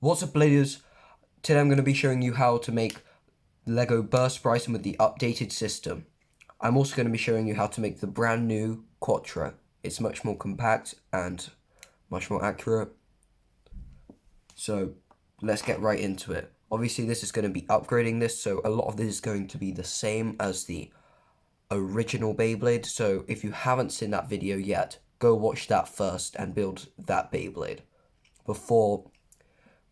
What's up, players? Today I'm going to be showing you how to make LegoBurstSpryzen with the updated system. I'm also going to be showing you how to make the brand new Quatro. It's much more compact and much more accurate. So let's get right into it. Obviously this is going to be upgrading this, so a lot of this is going to be the same as the original Beyblade. So if you haven't seen that video yet, go watch that first and build that Beyblade before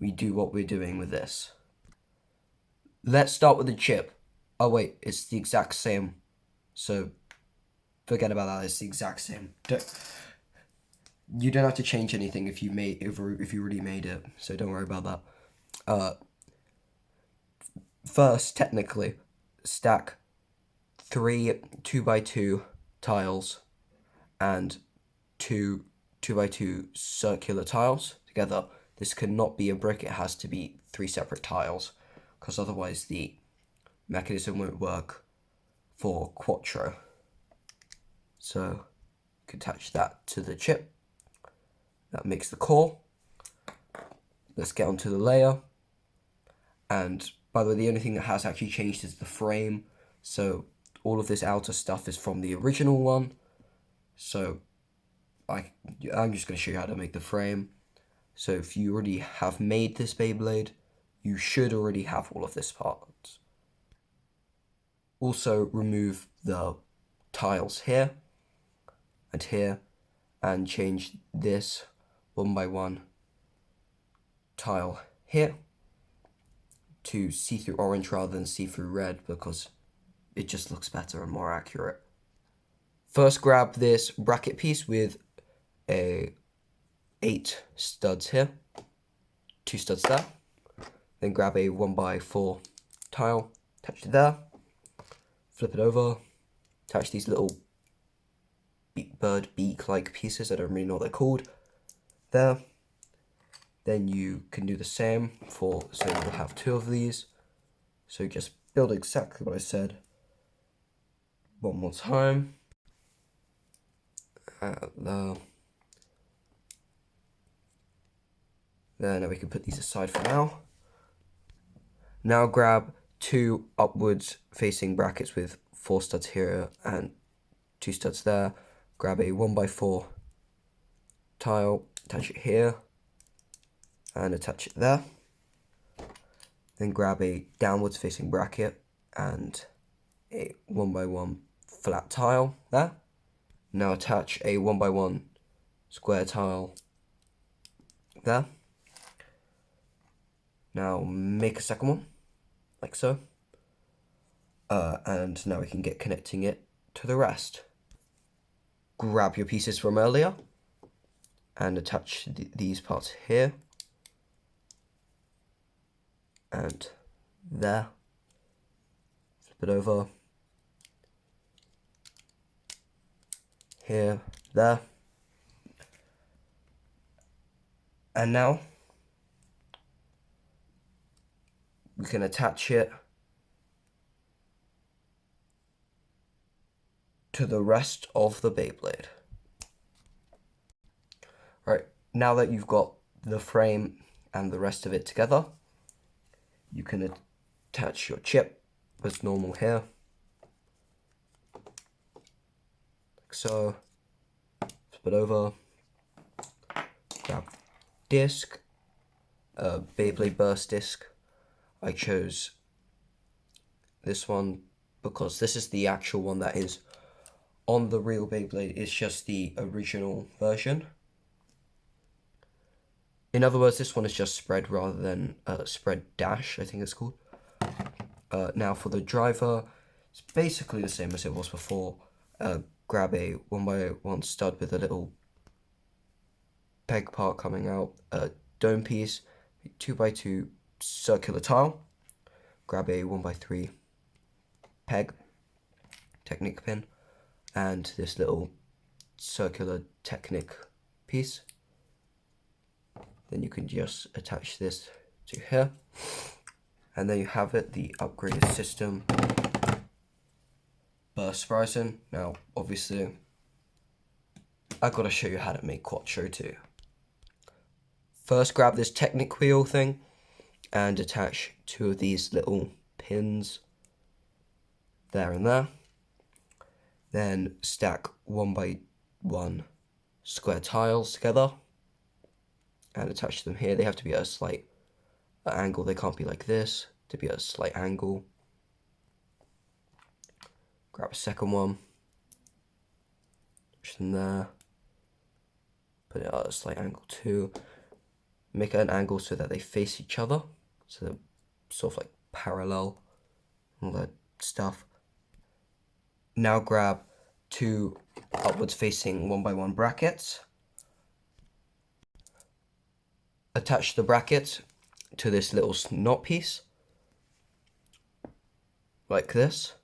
we do what we're doing with this. Let's start with the chip. Oh wait, it's the exact same. So forget about that, it's the exact same. You don't have to change anything if you already made it, so don't worry about that. First, technically, stack 3 2x2 tiles and 2 2x2 circular tiles together. This cannot be a brick, it has to be 3 separate tiles, because otherwise the mechanism won't work for Quatro. So you can attach that to the chip. That makes the core. Let's get onto the layer. And by the way, the only thing that has actually changed is the frame. So all of this outer stuff is from the original one. So I'm just going to show you how to make the frame. So if you already have made this Beyblade, you should already have all of this part. Also remove the tiles here and change this 1x1 tile here to see-through orange rather than see-through red, because it just looks better and more accurate. First, grab this bracket piece with 8 studs here, 2 studs there. Then grab a 1x4 tile, attach it there, flip it over, attach these little bird beak-like pieces, I don't really know what they're called, there. Then you can do the same so you'll have 2 of these. So just build exactly what I said one more time. There, now we can put these aside for now. Now grab 2 upwards facing brackets with 4 studs here and 2 studs there. Grab a 1x4 tile, attach it here and attach it there. Then grab a downwards facing bracket and a 1x1 flat tile there. Now attach a 1x1 square tile there. Now make a second one, like so. And now we can get connecting it to the rest. Grab your pieces from earlier and attach these parts here and there. Flip it over. Here, there. And now we can attach it to the rest of the Beyblade. Right, now that you've got the frame and the rest of it together, you can attach your chip as normal here, like so. Flip it over, grab disc, Beyblade burst disc. I chose this one because this is the actual one that is on the real Beyblade. It's just the original version. In other words, this one is just spread rather than spread dash, I think it's called. Now for the driver, it's basically the same as it was before. Grab a 1x1 stud with a little peg part coming out, a dome piece, a 2x2 circular tile, grab a 1x3 peg, Technic pin, and this little circular Technic piece. Then you can just attach this to here, and there you have it, the upgraded system BurstSpryzen. Now obviously I've got to show you how to make Quatro too. First, grab this Technic wheel thing and attach 2 of these little pins there and there. Then stack 1 by 1 square tiles together and attach them here. They have to be at a slight angle. They can't be like this, to be at a slight angle. Grab a second one, push them there, put it at a slight angle too. Make it an angle so that they face each other, so they're sort of like parallel, all that stuff. Now grab 2 upwards facing 1 by 1 brackets. Attach the bracket to this little knot piece, like this.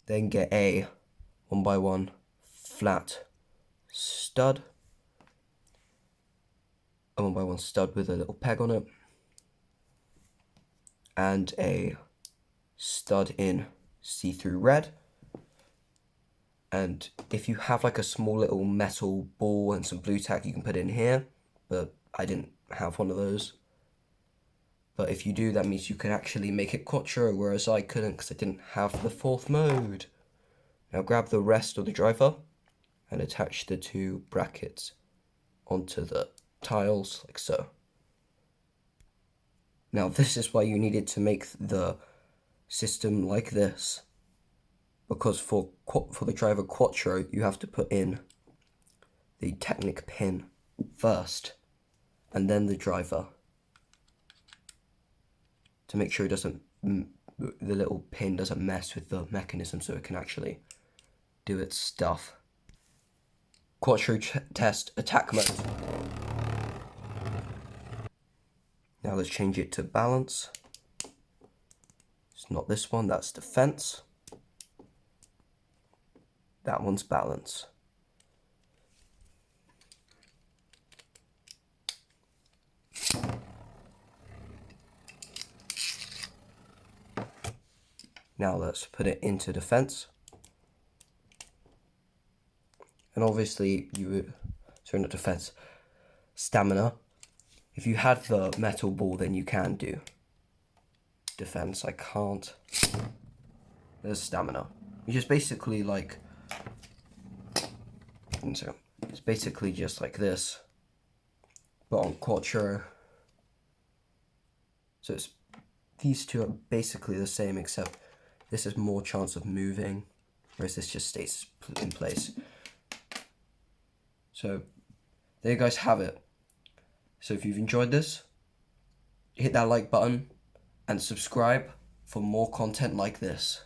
Then get a 1 by 1 flat stud, a 1 by 1 stud with a little peg on it, and a stud in see-through red. And if you have like a small little metal ball and some blue tack, you can put in here, but I didn't have one of those. But if you do, that means you can actually make it Quattro, whereas I couldn't because I didn't have the 4th mode. Now grab the rest of the driver and attach the 2 brackets onto the tiles, like so. Now this is why you needed to make the system like this, because for the driver Quattro, you have to put in the Technic pin first, and then the driver, to make sure it doesn't, the little pin doesn't mess with the mechanism, so it can actually do its stuff. Quattro test attack mode. Now let's change it to balance. It's not this one, that's defense. That one's balance. Now let's put it into defense. And obviously sorry, not defense, stamina. If you had the metal ball, then you can do defense. I can't. There's stamina. You just basically like, so it's basically just like this, but on Quattro. So it's, these two are basically the same, except this has more chance of moving, whereas this just stays in place. So there you guys have it. So if you've enjoyed this, hit that like button and subscribe for more content like this.